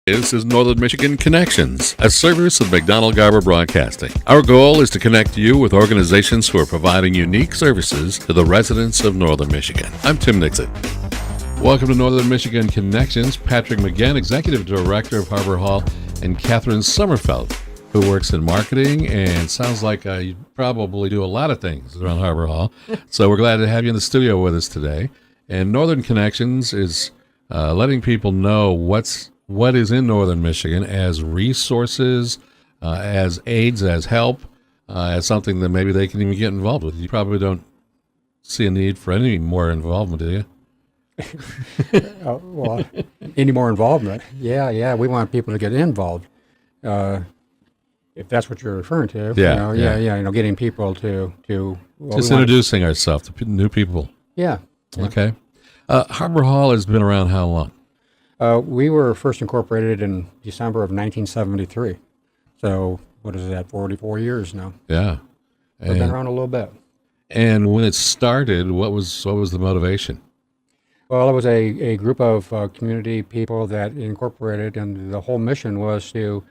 This is Northern Michigan Connections, a service of McDonald Garber Broadcasting. Our goal is to connect you with organizations who are providing unique services to the residents of Northern Michigan. I'm Tim Nixon. Welcome to Northern Michigan Connections. Patrick McGann, Executive Director of Harbor Hall, and Catherine Sommerfeld, who works in marketing, and sounds like you probably do a lot of things around Harbor Hall. So we're glad to have you in the studio with us today. And Northern Connections is letting people know what is in Northern Michigan as resources, as aids, as help, as something that maybe they can even get involved with. You probably don't see a need for any more involvement, do you? Well, any more involvement? Yeah. We want people to get involved. If that's what you're referring to. Yeah. Getting people to just introducing ourselves to new people. Yeah. Okay. Harbor Hall has been around how long? We were first incorporated in December of 1973. So what is that, 44 years now? Yeah. We've been around a little bit. And when it started, what was the motivation? Well, it was a group of community people that incorporated, and the whole mission was to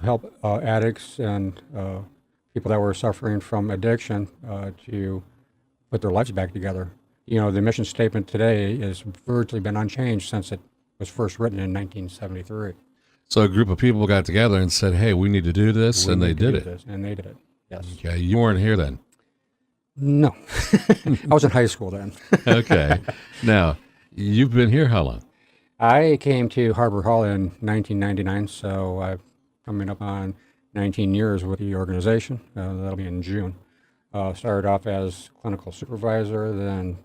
help addicts and people that were suffering from addiction to put their lives back together. You know, the mission statement today has virtually been unchanged since it was first written in 1973. So a group of people got together and said, hey, we need to do this, and they did it. And they did it, yes. Okay, you weren't here then? No. I was in high school then. Okay. Now, you've been here how long? I came to Harbor Hall in 1999, so I'm coming up on 19 years with the organization. That'll be in June. Started off as clinical supervisor, then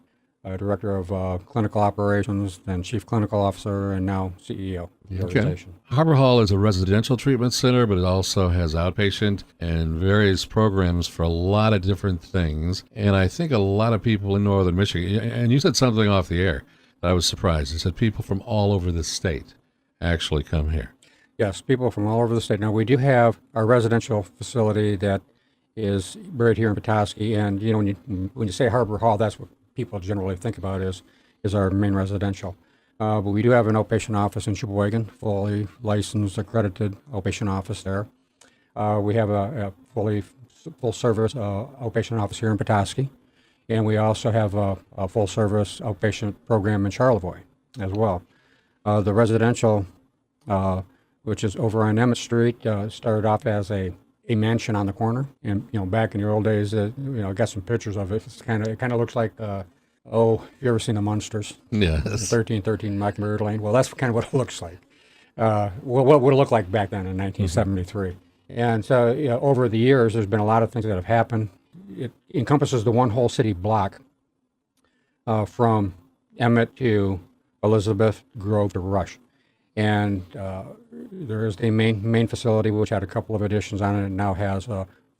director of clinical operations, then chief clinical officer, and now CEO of the organization. Harbor Hall is a residential treatment center, but it also has outpatient and various programs for a lot of different things. And I think a lot of people in Northern Michigan, and you said something off the air that I was surprised. You said people from all over the state actually come here. Yes, people from all over the state. Now, we do have our residential facility that is right here in Petoskey, and you know, when you say Harbor Hall, that's what people generally think about is our main residential. But we do have an outpatient office in Sheboygan, fully licensed, accredited outpatient office there. We have a full service outpatient office here in Petoskey, and we also have a full service outpatient program in Charlevoix as well. The residential, which is over on Emmett Street, started off as a mansion on the corner, and you know, back in the old days, I got some pictures of it. It kind of looks like, have you ever seen the Munsters? Yes. 1313 Mockingbird Lane. Well, that's kind of what it looks like. What would it look like back then in 1973? And so, over the years, there's been a lot of things that have happened. It encompasses the one whole city block from Emmett to Elizabeth, Grove to Rush. And there is a main facility which had a couple of additions on it, and now has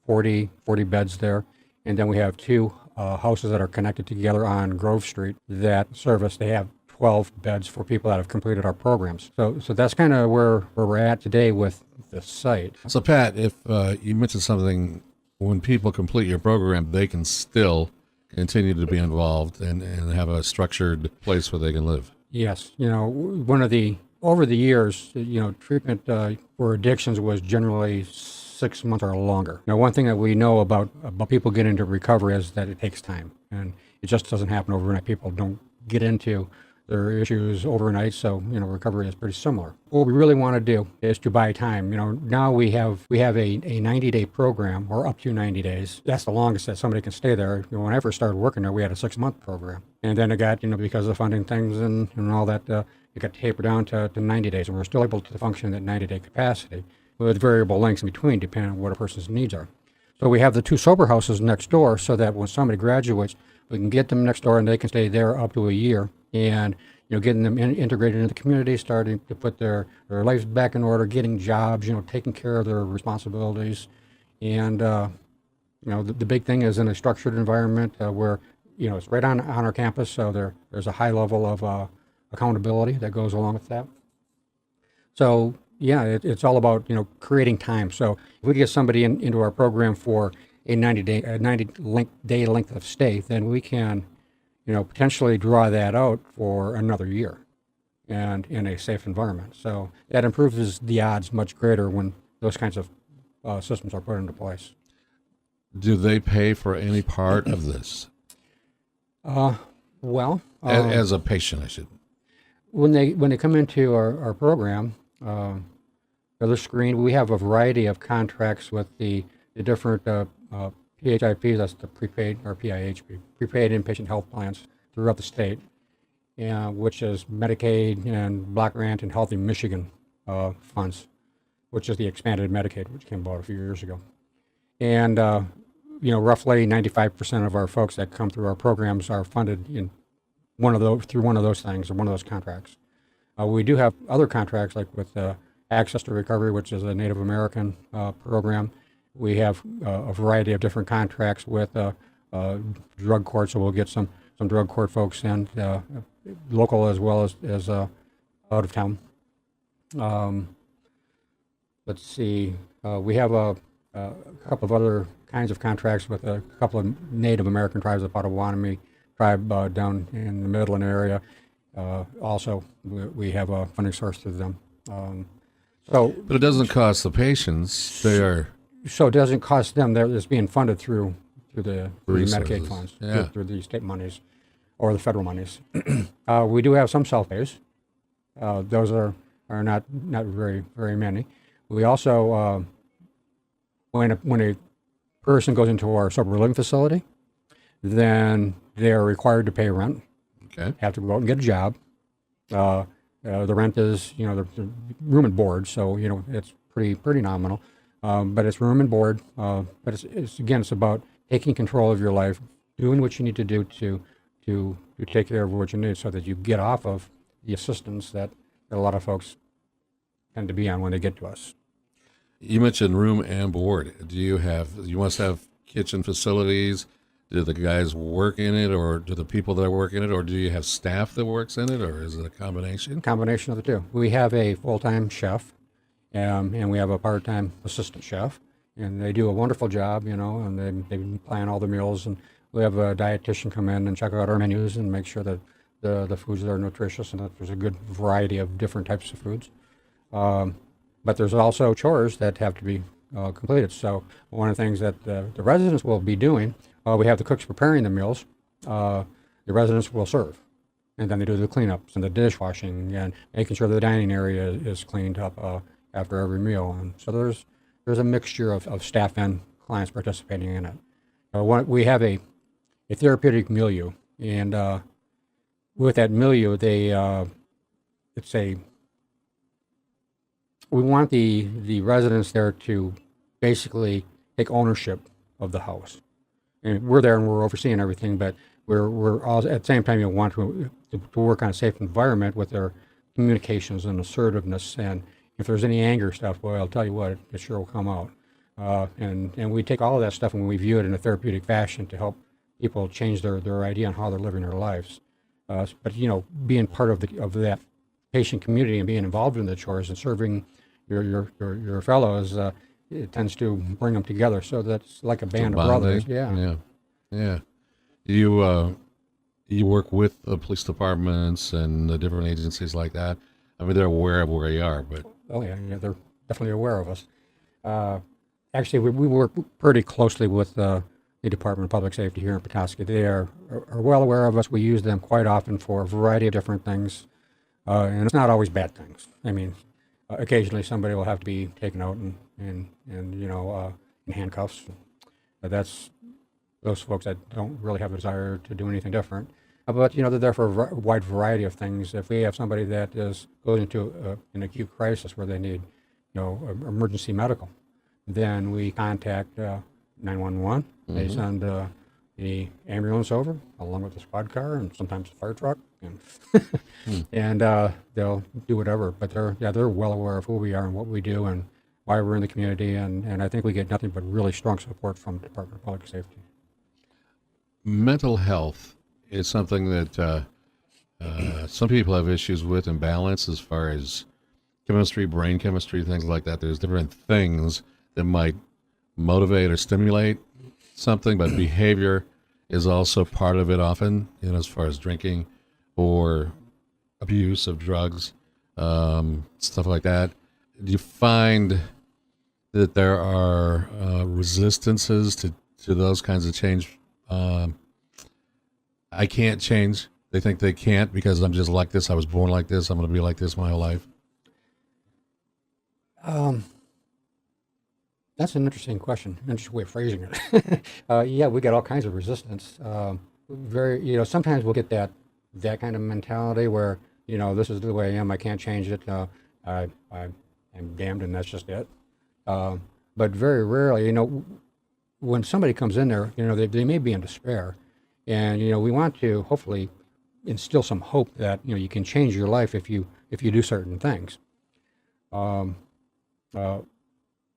40 beds there. And then we have two houses that are connected together on Grove Street that service. They have 12 beds for people that have completed our programs. So that's kind of where we're at today with the site. So Pat, if you mentioned something, when people complete your program, they can still continue to be involved and have a structured place where they can live. Yes. Over the years, treatment for addictions was generally 6 months or longer. Now, one thing that we know about people getting into recovery is that it takes time, and it just doesn't happen overnight. People don't get into their issues overnight, so recovery is pretty similar. What we really want to do is to buy time. Now we have a 90-day program, or up to 90 days. That's the longest that somebody can stay there. When I first started working there, we had a 6-month program, and then it got because of funding things and all that. It got tapered down to 90 days, and we're still able to function at 90-day capacity with variable lengths in between, depending on what a person's needs are. So we have the two sober houses next door, so that when somebody graduates, we can get them next door, and they can stay there up to a year, and getting them integrated into the community, starting to put their lives back in order, getting jobs, taking care of their responsibilities, and the big thing is in a structured environment where it's right on our campus, so there's a high level of accountability that goes along with that. So yeah, it's all about creating time. So if we get somebody into our program for a 90-day length of stay, then we can potentially draw that out for another year. and in a safe environment. So that improves the odds much greater when those kinds of systems are put into place. Do they pay for any part of this? Well, As a patient, I should. when they come into our program, they're screened. We have a variety of contracts with the different PHIPs, that's the prepaid, or PIHP, prepaid inpatient health plans throughout the state, which is Medicaid and Block Grant and Healthy Michigan funds, which is the expanded Medicaid, which came about a few years ago. And roughly 95% of our folks that come through our programs are funded in through one of those things or one of those contracts. We do have other contracts like with Access to Recovery, which is a Native American program. We have a variety of different contracts with drug courts, so we'll get some drug court folks in, local as well as out of town. Let's see, we have a couple of other kinds of contracts with a couple of Native American tribes, the Potawatomi tribe down in the Midland area. Also, we have a funding source through them. But it doesn't cost the patients. So it doesn't cost them. It's being funded through the Medicaid funds, Yeah. through the state monies or the federal monies. We do have some self-pays. Those are not very, very many. We also, when a person goes into our sober living facility, then they are required to pay rent. Okay. Have to go out and get a job. The rent is, the room and board, so it's pretty nominal. But it's room and board. But it's about taking control of your life, doing what you need to do to take care of what you need, so that you get off of the assistance that a lot of folks tend to be on when they get to us. You mentioned room and board. You must have kitchen facilities. Do the guys work in it, or do the people that work in it, or do you have staff that works in it, or is it a combination? Combination of the two. We have a full-time chef, and we have a part-time assistant chef, and they do a wonderful job, and they plan all the meals, and we have a dietitian come in and check out our menus and make sure that the foods are nutritious and that there's a good variety of different types of foods. But there's also chores that have to be completed. So one of the things that the residents will be doing, we have the cooks preparing the meals. The residents will serve, and then they do the cleanups and the dishwashing and making sure the dining area is cleaned up after every meal. And so there's a mixture of staff and clients participating in it. We have a therapeutic milieu, and with that milieu, we want the residents there to basically take ownership of the house. And we're there and we're overseeing everything, but we're all, at the same time, want to work on a safe environment with their communications and assertiveness. And if there's any anger stuff, well, I'll tell you what, it sure will come out. And we take all of that stuff and we view it in a therapeutic fashion to help people change their idea on how they're living their lives. But being part of that patient community and being involved in the chores and serving your fellows, it tends to bring them together. So that's like a band of brothers. Yeah. You work with the police departments and the different agencies like that. I mean, they're aware of where you are, but yeah, they're definitely aware of us. Actually, we work pretty closely with the Department of Public Safety here in Petoskey. They are well aware of us. We use them quite often for a variety of different things, and it's not always bad things. I mean, occasionally somebody will have to be taken out and in handcuffs. But that's those folks that don't really have a desire to do anything different. But they're there for a wide variety of things. If we have somebody that goes into an acute crisis where they need emergency medical, then we contact 911. They send the ambulance over along with the squad car and sometimes a fire truck, and they'll do whatever. But they're well aware of who we are and what we do and why we're in the community, and I think we get nothing but really strong support from the Department of Public Safety. mental health is something that some people have issues with and balance as far as chemistry, brain chemistry, things like that. There's different things that might motivate or stimulate something, but behavior is also part of it often, as far as drinking or abuse of drugs, stuff like that. Do you find that there are resistances to those kinds of change? I can't change. They think they can't because I'm just like this. I was born like this. I'm going to be like this my whole life. That's an interesting question. Interesting way of phrasing it. Yeah, we get all kinds of resistance. Sometimes we'll get that kind of mentality where, this is the way I am. I can't change it. I'm damned, and that's just it. But very rarely, when somebody comes in there, they may be in despair, and we want to hopefully instill some hope that you can change your life if you do certain things.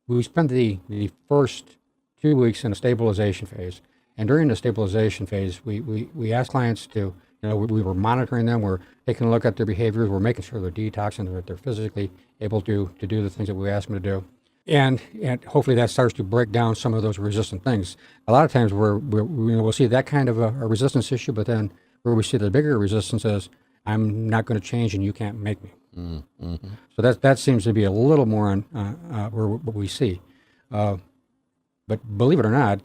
We spend the first 2 weeks in a stabilization phase, and during the stabilization phase, we ask clients to, we were monitoring them, we're taking a look at their behaviors, we're making sure they're detoxing, that they're physically able to do the things that we ask them to do. And hopefully that starts to break down some of those resistant things. A lot of times we'll see that kind of a resistance issue, but then where we see the bigger resistance is, I'm not going to change and you can't make me. Mm-hmm. So that seems to be a little more on what we see. But believe it or not,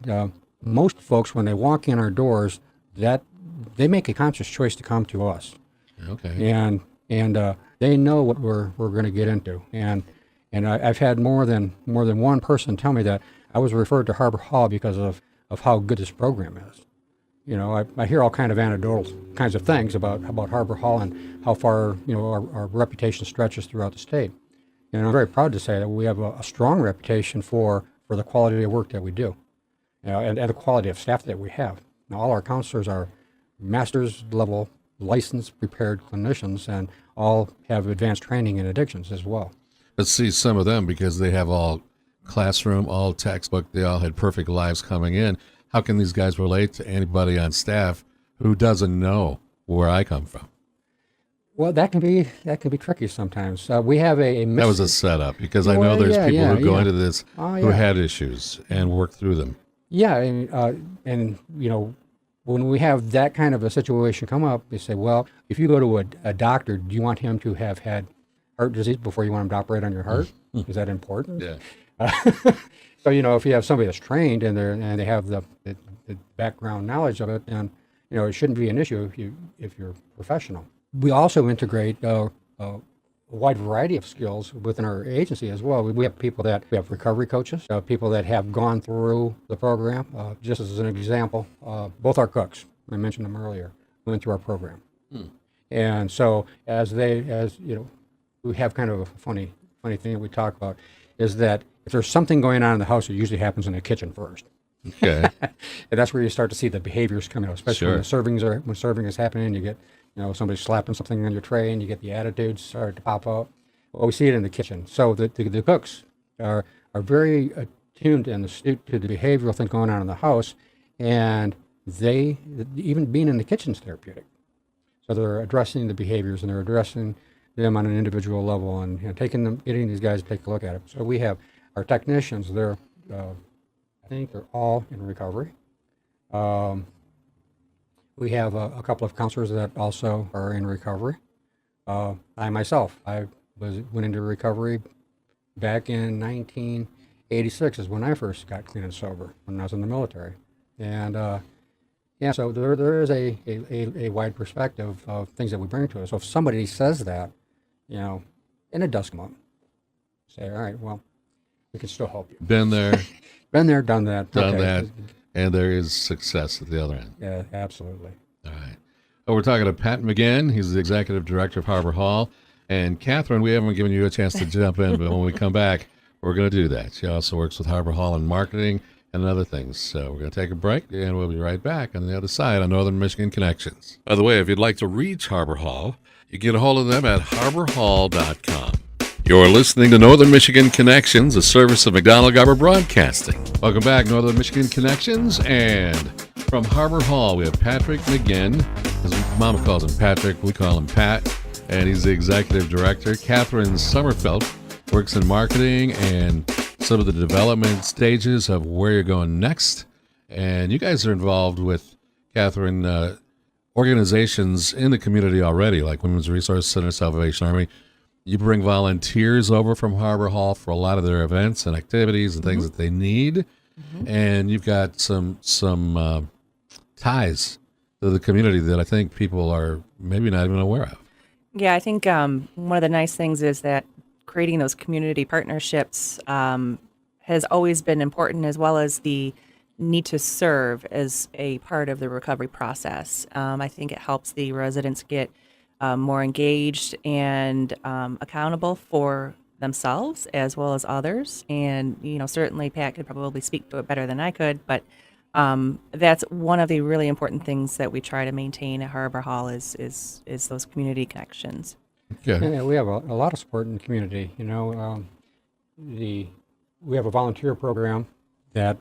most folks, when they walk in our doors, that they make a conscious choice to come to us. Okay. And they know what we're going to get into. And I've had more than one person tell me that I was referred to Harbor Hall because of how good this program is. I hear all kind of anecdotal kinds of things about Harbor Hall and how far our reputation stretches throughout the state. And I'm very proud to say that we have a strong reputation for the quality of work that we do, and the quality of staff that we have. Now, all our counselors are master's level licensed, prepared clinicians, and all have advanced training in addictions as well. Let's see some of them because they have all classroom, all textbook. They all had perfect lives coming in. How can these guys relate to anybody on staff who doesn't know where I come from? Well, that can be tricky sometimes. We have that was a setup because I know there's people who go into this who had issues and work through them. Yeah, and when we have that kind of a situation come up, they say, well, if you go to a doctor, do you want him to have had heart disease before you want him to operate on your heart? Is that important? Yeah. So, if you have somebody that's trained and they have the background knowledge of it, then, it shouldn't be an issue if you're professional. We also integrate a wide variety of skills within our agency as well. We have people we have recovery coaches, people that have gone through the program. Just as an example, both our cooks, I mentioned them earlier, went through our program. And so we have kind of a funny thing that we talk about is that if there's something going on in the house, it usually happens in the kitchen first. Okay. And that's where you start to see the behaviors coming out, especially when serving is happening. You get, somebody slapping something on your tray, and you get the attitudes start to pop up. Well, we see it in the kitchen. So the cooks are very attuned and astute to the behavioral thing going on in the house, and they even being in the kitchen is therapeutic. So they're addressing the behaviors and they're addressing them on an individual level, and getting these guys to take a look at it. So we have our technicians. I think they're all in recovery. We have a couple of counselors that also are in recovery. I myself, went into recovery back in 1986 is when I first got clean and sober, when I was in the military. And so there is a wide perspective of things that we bring to us. So if somebody says that, and it does come up, say, all right, well, we can still help you. Been there. Been there, done that. Done that, and there is success at the other end. Yeah, absolutely. All right. Well, we're talking to Pat McGinn. He's the executive director of Harbor Hall. And Catherine, we haven't given you a chance to jump in, but when we come back, we're going to do that. She also works with Harbor Hall in marketing and other things. So we're going to take a break, and we'll be right back on the other side on Northern Michigan Connections. By the way, if you'd like to reach Harbor Hall, you can get a hold of them at harborhall.com. You're listening to Northern Michigan Connections, a service of McDonald Garber Broadcasting. Welcome back, Northern Michigan Connections. And from Harbor Hall, we have Patrick McGinn. His mama calls him Patrick. We call him Pat. And he's the executive director. Catherine Sommerfeld works in marketing and some of the development stages of where you're going next. And you guys are involved with Catherine organizations in the community already, like Women's Resource Center, Salvation Army. You bring volunteers over from Harbor Hall for a lot of their events and activities and things that they need, and you've got some ties to the community that I think people are maybe not even aware of. Yeah, I think one of the nice things is that creating those community partnerships has always been important, as well as the need to serve as a part of the recovery process. I think it helps the residents get more engaged and accountable for themselves as well as others. And, certainly Pat could probably speak to it better than I could, but that's one of the really important things that we try to maintain at Harbor Hall is those community connections. Yeah. Yeah, we have a lot of support in the community. We have a volunteer program that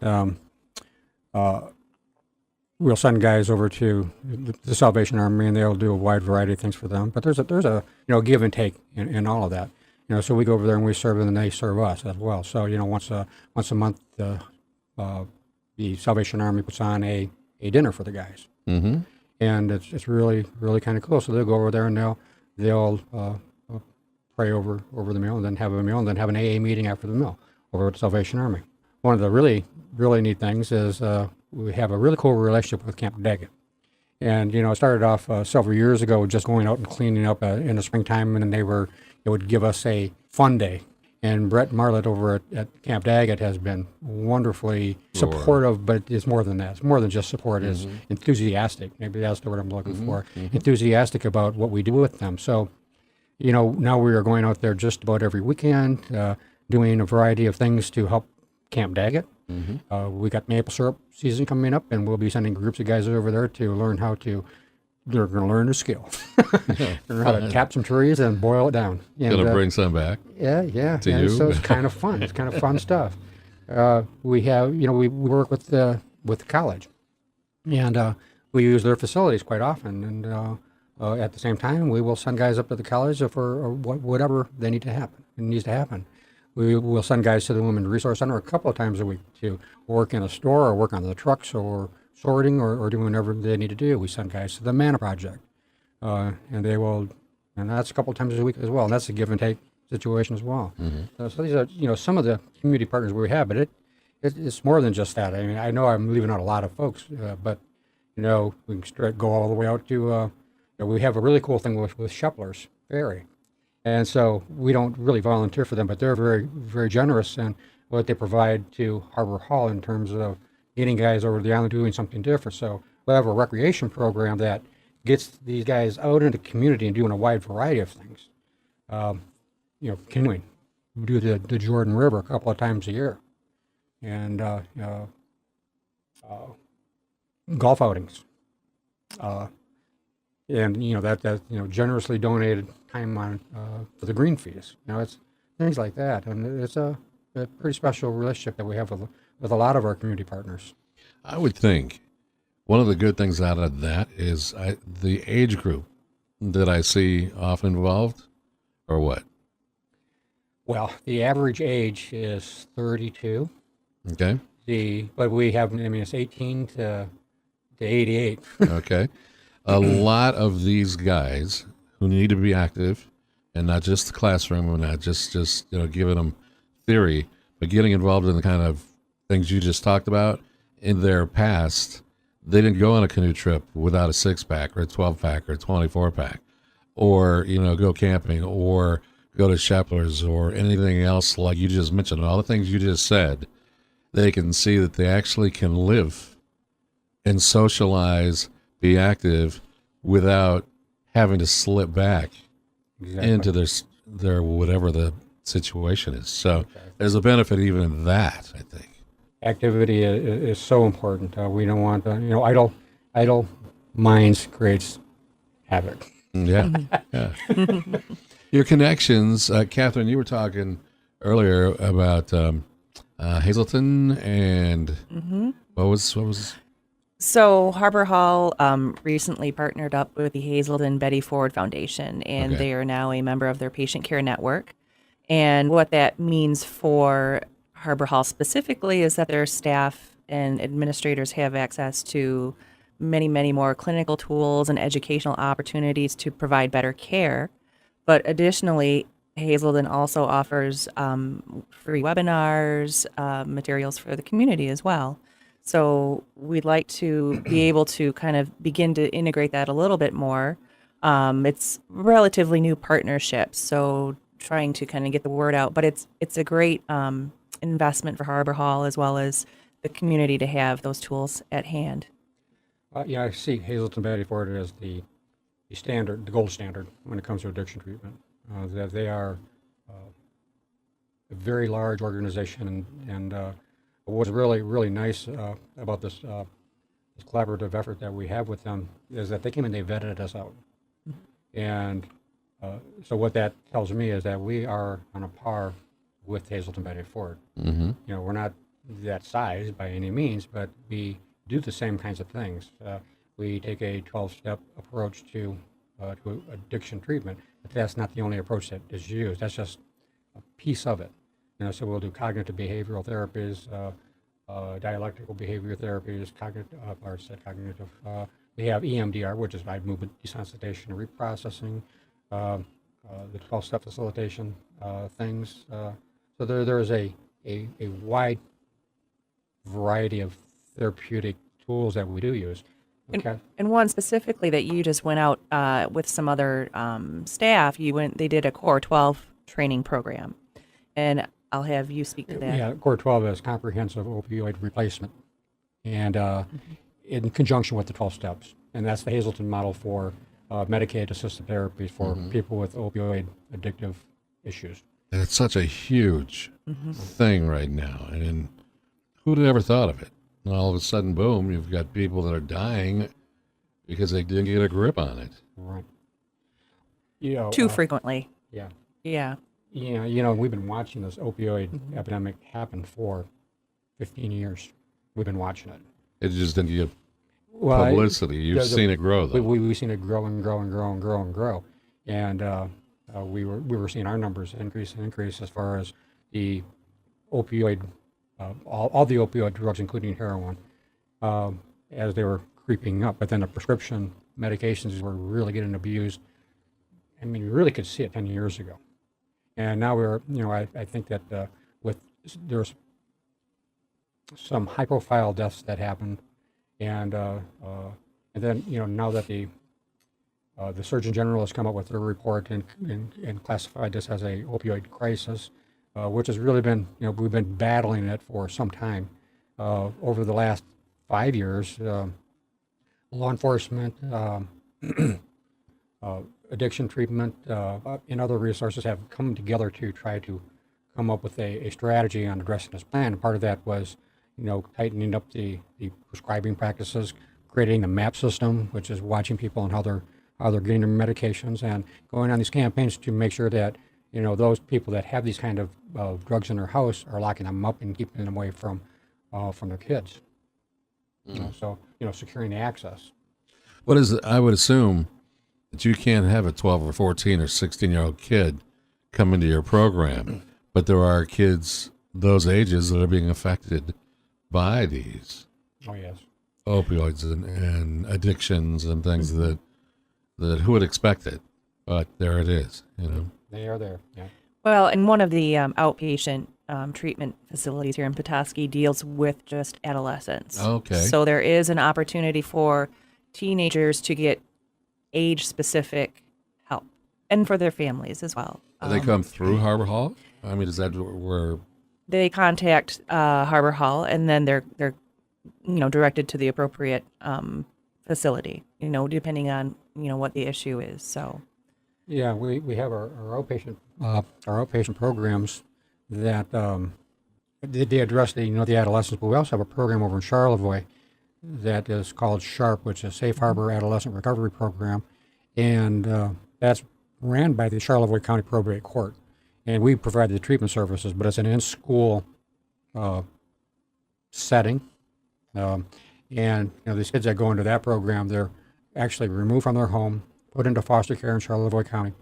we'll send guys over to the Salvation Army, and they'll do a wide variety of things for them. But there's a give and take in all of that. So we go over there and we serve them, and they serve us as well. So once a month, the Salvation Army puts on a dinner for the guys, and it's really kind of cool. So they'll go over there and they'll pray over the meal, and then have a meal, and then have an AA meeting after the meal over at the Salvation Army. One of the really neat things is we have a really cool relationship with Camp Daggett. And, it started off several years ago just going out and cleaning up in the springtime, and then they would give us a fun day. And Brett Marlett over at Camp Daggett has been wonderfully supportive, but it's more than that. It's more than just support. It's enthusiastic. Maybe that's the word I'm looking for. Enthusiastic about what we do with them. So, now we are going out there just about every weekend, doing a variety of things to help Camp Daggett. We got maple syrup season coming up, and we'll be sending groups of guys over there to learn how to. They're going to learn a skill. Learn how to tap some trees and boil it down. Going to bring some back. Yeah. To you. So it's kind of fun. It's kind of fun stuff. We have, we work with the college, and we use their facilities quite often. And at the same time, we will send guys up to the college for whatever they need to happen. It needs to happen. We will send guys to the Women's Resource Center a couple of times a week to work in a store or work on the trucks or sorting or doing whatever they need to do. We send guys to the Mana Project, and that's a couple of times a week as well. And that's a give and take situation as well. So these are, some of the community partners we have, but it's more than just that. I mean, I know I'm leaving out a lot of folks, but we can go all the way out to, we have a really cool thing with Shepler's Ferry. And so we don't really volunteer for them, but they're very, very generous in what they provide to Harbor Hall in terms of getting guys over the island doing something different. So we have a recreation program that gets these guys out into the community and doing a wide variety of things. Canoeing. We do the Jordan River a couple of times a year. And golf outings. And that generously donated time on for the green fees. It's things like that, and it's a pretty special relationship that we have with a lot of our community partners. I would think one of the good things out of that is the age group that I see often involved, or what? Well, the average age is 32. Okay. But we have, it's 18 to 88. Okay. A lot of these guys who need to be active, and not just the classroom, and not just giving them theory, but getting involved in the kind of things you just talked about. In their past, they didn't go on a canoe trip without a 6-pack or a 12-pack or a 24-pack, or go camping or go to Shepler's or anything else like you just mentioned. All the things you just said, they can see that they actually can live and socialize, be active without having to slip back into their whatever the situation is. So there's a benefit even in that, I think. Activity is so important. We don't want idle minds creates havoc. Yeah. Your connections, Catherine. You were talking earlier about Hazelton and what was. So Harbor Hall recently partnered up with the Hazelden Betty Ford Foundation, and they are now a member of their patient care network. And what that means for Harbor Hall specifically is that their staff and administrators have access to many more clinical tools and educational opportunities to provide better care. But additionally, Hazelden also offers free webinars, materials for the community as well. So we'd like to be able to kind of begin to integrate that a little bit more. It's relatively new partnerships, so trying to kind of get the word out. But it's a great investment for Harbor Hall as well as the community to have those tools at hand. Yeah, I see Hazleton Betty Ford as the standard, the gold standard when it comes to addiction treatment. That they are a very large organization, and what's really nice about this collaborative effort that we have with them is that they came and they vetted us out, and so what that tells me is that we are on a par with Hazleton Betty Ford. Mm-hmm. You know, we're not that size by any means, but we do the same kinds of things. We take a 12-step approach to addiction treatment, but that's not the only approach that is used. That's just a piece of it. You know, so we'll do cognitive behavioral therapies, dialectical behavior therapies, cognitive. We have EMDR, which is eye movement desensitization and reprocessing, the 12-step facilitation things. So there is a wide variety of therapeutic tools that we do use. Okay. And one specifically that you just went out with some other staff, they did a Core 12 training program. And I'll have you speak to that. Yeah, Core 12 is comprehensive opioid replacement, and in conjunction with the 12 steps. And that's the Hazleton model for Medicaid assisted therapy for people with opioid addictive issues. And it's such a huge thing right now. And who'd have ever thought of it? And all of a sudden, boom, you've got people that are dying because they didn't get a grip on it. Right. You know, Too frequently. Yeah. Yeah. Yeah, you know, we've been watching this opioid epidemic happen for 15 years. We've been watching it. It just didn't get Well, publicity. You've seen it grow, though. We've seen it grow and grow and grow and grow and grow. And we were seeing our numbers increase as far as the opioid, all the opioid drugs, including heroin, as they were creeping up. But then the prescription medications were really getting abused. I mean, you really could see it 10 years ago. And now I think that there's some high-profile deaths that happened, and then now that the Surgeon General has come up with their report and classified this as a opioid crisis, which has really been we've been battling it for some time. Over the last 5 years, law enforcement, addiction treatment, and other resources have come together to try to come up with a strategy on addressing this plan. And part of that was, tightening up the prescribing practices, creating the MAP system, which is watching people and how they're getting their medications, and going on these campaigns to make sure that those people that have these kind of drugs in their house are locking them up and keeping them away from their kids. So securing the access. What is it? I would assume that you can't have a 12 or 14 or 16-year-old kid come into your program, but there are kids those ages that are being affected by these Oh yes. opioids and addictions and things that who would expect it, but there it is. They are there. Yeah. Well, and one of the outpatient treatment facilities here in Petoskey deals with just adolescents. Okay. So there is an opportunity for teenagers to get age-specific help, and for their families as well. Do they come through Harbor Hall? I mean, is that where? They contact Harbor Hall, and then they're directed to the appropriate facility. Depending on what the issue is. So. Yeah, we have our outpatient programs that they address the adolescents, but we also have a program over in Charlevoix that is called SHARP, which is Safe Harbor Adolescent Recovery Program, and that's ran by the Charlevoix County Probate Court, and we provide the treatment services, but it's an in-school setting, and these kids that go into that program, they're actually removed from their home, put into foster care in Charlevoix County,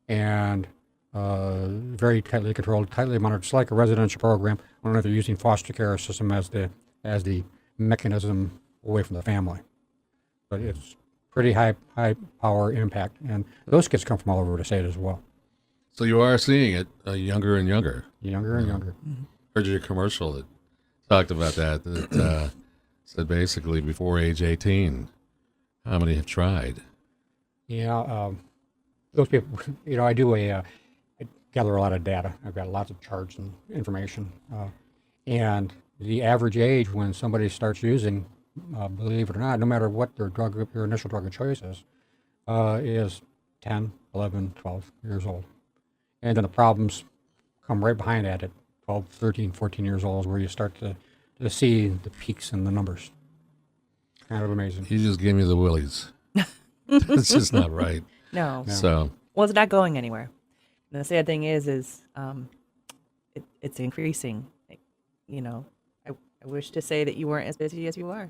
and very tightly controlled, tightly monitored. It's like a residential program, only they're using foster care system as the mechanism away from the family. but it's pretty high power impact. And those kids come from all over the state as well, So you are seeing it younger and younger. younger and younger. Heard your commercial that talked about that said basically before age 18, how many have tried? Yeah, those people, I do I gather a lot of data. I've got lots of charts and information. And the average age when somebody starts using, believe it or not, no matter what their initial drug of choice is 10, 11, 12 years old. And then the problems come right behind that at 12, 13, 14 years old, where you start to see the peaks in the numbers. Kind of amazing. You just gave me the willies. It's just not right. No. So Well, it's not going anywhere. And the sad thing is it's increasing. I wish to say that you weren't as busy as you are.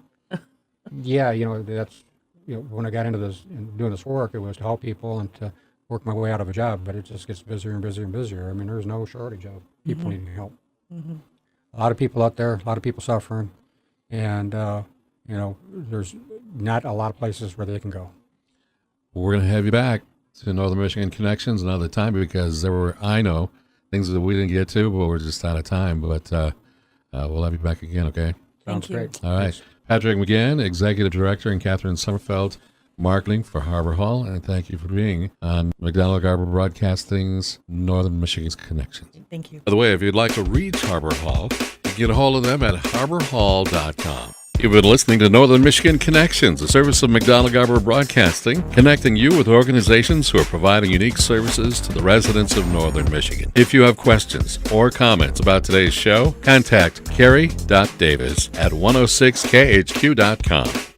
Yeah, that's when I got into this and doing this work, it was to help people and to work my way out of a job. But it just gets busier and busier and busier. I mean, there's no shortage of people needing help. A lot of people out there, a lot of people suffering, and there's not a lot of places where they can go. we're going to have you back to Northern Michigan Connections another time because there were, I know, things that we didn't get to, but we're just out of time. But we'll have you back again, okay? Sounds you. great. All right. Thanks. Patrick McGann, Executive Director, and Catherine Sommerfeld, Marketing for Harbor Hall. And thank you for being on McDonald-Garber Broadcasting's Northern Michigan's Connections. Thank you. By the way, if you'd like to reach Harbor Hall, you can get a hold of them at harborhall.com. You've been listening to Northern Michigan Connections, a service of McDonald-Garber Broadcasting, connecting you with organizations who are providing unique services to the residents of Northern Michigan. If you have questions or comments about today's show, contact Carrie.Davis at 106khq.com.